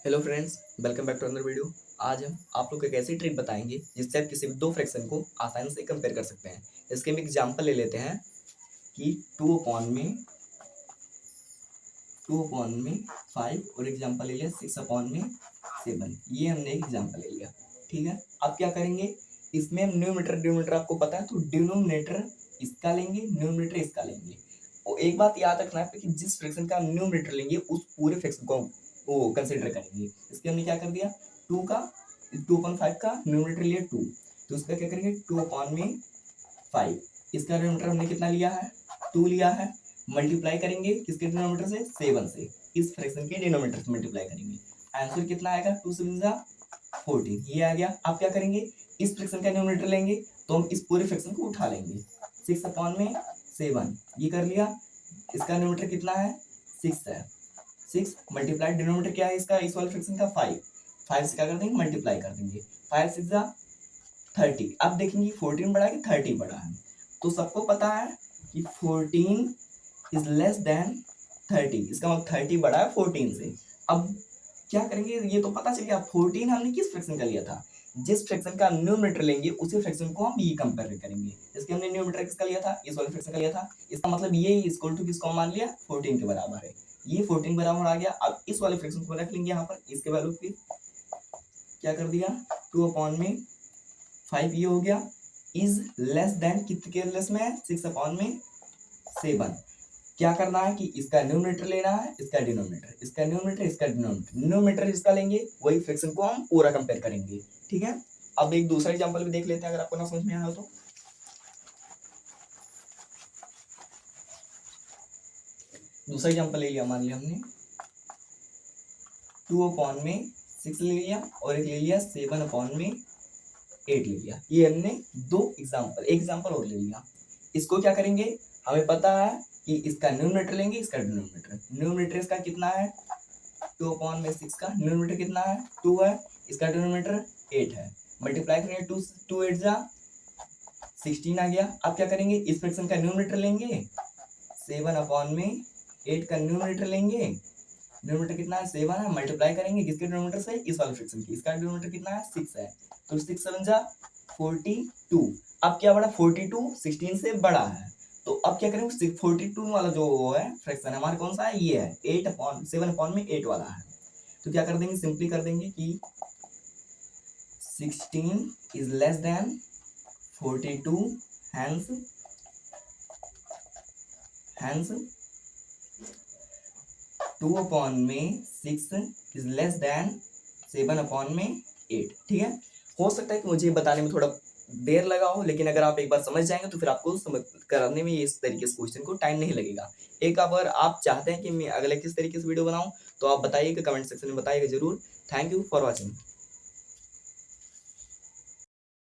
Hello friends, welcome back to another video. आज हम आप लोग को एक ऐसी ट्रिक बताएंगे जिससे आप किसी भी दो फ्रैक्शन को आसानी से कंपेयर कर सकते हैं। इसके हम एग्जांपल ले लेते हैं कि 2 अपॉन में 5 और एग्जांपल ले लिया 6 अपॉन में 7। ये हमने एक एग्जांपल ले लिया। ठीक है, अब क्या करेंगे, इसमें हम न्यूमरेटर आपको पता है, तो डिनोमिनेटर इसका लेंगे, न्यूमरेटर इसका लेंगे। और एक बात याद रखना है कि जिस फ्रैक्शन का न्यूमरेटर लेंगे उस पूरे फ्रैक्शन को वो कंसिडर करेंगे। इसके हमने क्या कर दिया, 2 अपॉन 5 का न्यूमरेटर लिया 2, तो इसका क्या करेंगे 2 अपॉन में 5। इसका डिनोमिनेटर हमने कितना लिया है, 2 लिया है। मल्टीप्लाई करेंगे किसके डिनोमिनेटर से, 7 से। इस फ्रैक्शन के डिनोमिनेटर से मल्टीप्लाई करेंगे, आंसर कितना आएगा 2 7 14। ये आ गया। अब क्या करेंगे, इस फ्रैक्शन का डिनोमिनेटर लेंगे तो हम इस पूरे फ्रैक्शन को उठा लेंगे। 6 अपॉन में 7 ये कर लिया। इसका डिनोमिनेटर कितना है, 6 है। 6 मल्टीप्लाई डिनोमिनेटर क्या है इसका, इस वाले फ्रैक्शन का 5 से क्या कर देंगे, मल्टीप्लाई कर देंगे। 5 6 30। अब देखेंगे 14 बड़ा है कि 30 बड़ा है, तो सबको पता है कि 14 इज लेस देन 30। इसका मतलब 30 बड़ा है 14 से। अब क्या करेंगे, ये तो पता चल गया 14 हमने किस फ्रैक्शन का लिया था। जिस फ्रैक्शन का न्यूमरेटर लेंगे उसी फ्रैक्शन को हम ये कंपेयर करेंगे। इसके हमने न्यूमरेटर किसका लिया था, इस वाले फ्रैक्शन का लिया था। इसका मतलब ये इक्वल टू किसको मान लिया, 14 के बराबर है। ये 14 बराबर आ गया। अब इस वाले फ्रैक्शन को रख लेंगे यहाँ पर, इसके वैल्यू पे क्या कर दिया, 2 अपॉन में 5 ये हो गया। इज लेस देन कितने के लेस में है, 6 अपॉन में 7। क्या करना है कि इसका न्यूमरेटर लेना है, इसका डिनोमिनेटर, इसका न्यूमरेटर, इसका डिनोमिनेटर। न्यूमरेटर इसका लेंगे, वही फ्रैक्शन को हम पूरा कंपेयर करेंगे। ठीक है, अब एक दूसरा एग्जांपल भी देख लेते हैं, अगर आपको ना समझ में आया हो तो। दूसरा एग्जांपल ले लिया, मान लिया हमने 2 अपॉन में 6 ले लिया और एक ले लिया 7 अपॉन में 8 ले लिया। ये हमने दो एग्जांपल, एक एग्जांपल और ले लिया। इसको क्या करेंगे, हमें पता है कि इसका न्यूमरेटर लेंगे, इसका डिनोमिनेटर। न्यूमरेटर इसका कितना है, 2 अपॉन में 6 का न्यूमरेटर कितना है, 2 है। इसका डिनोमिनेटर 8 है। मल्टीप्लाई करेंगे, 2 8 16 आ गया। अब क्या करेंगे, इस फ्रैक्शन का न्यूमरेटर लेंगे, 7 अपॉन में 8 का न्यूमरेटर लेंगे। डिनोमिनेटर कितना है, 7 है। मल्टीप्लाई करेंगे किसके डिनोमिनेटर से, इस वाले फ्रैक्शन की। इसका डिनोमिनेटर कितना है, 6 है। तो 6 7 42। अब क्या बड़ा, 42 16 से बड़ा है। तो अब क्या करेंगे, 42 वाला जो है फ्रैक्शन हमारा कौन सा है, ये है 7 अपॉन में 8 वाला है। तो क्या कर देंगे, सिंपली कर देंगे कि 16 is less than 42, hence 2 upon में 6 इज लेस देन 7 अपॉन में 8। ठीक है, हो सकता है कि मुझे बताने में थोड़ा देर लगा हो, लेकिन अगर आप एक बार समझ जाएंगे तो फिर आपको समझ कराने में इस तरीके से क्वेश्चन को टाइम नहीं लगेगा। एक अगर आप चाहते हैं कि मैं अगले किस तरीके से वीडियो बनाऊं तो आप बताइएगा, कमेंट सेक्शन में बताइएगा जरूर। Thank you for watching.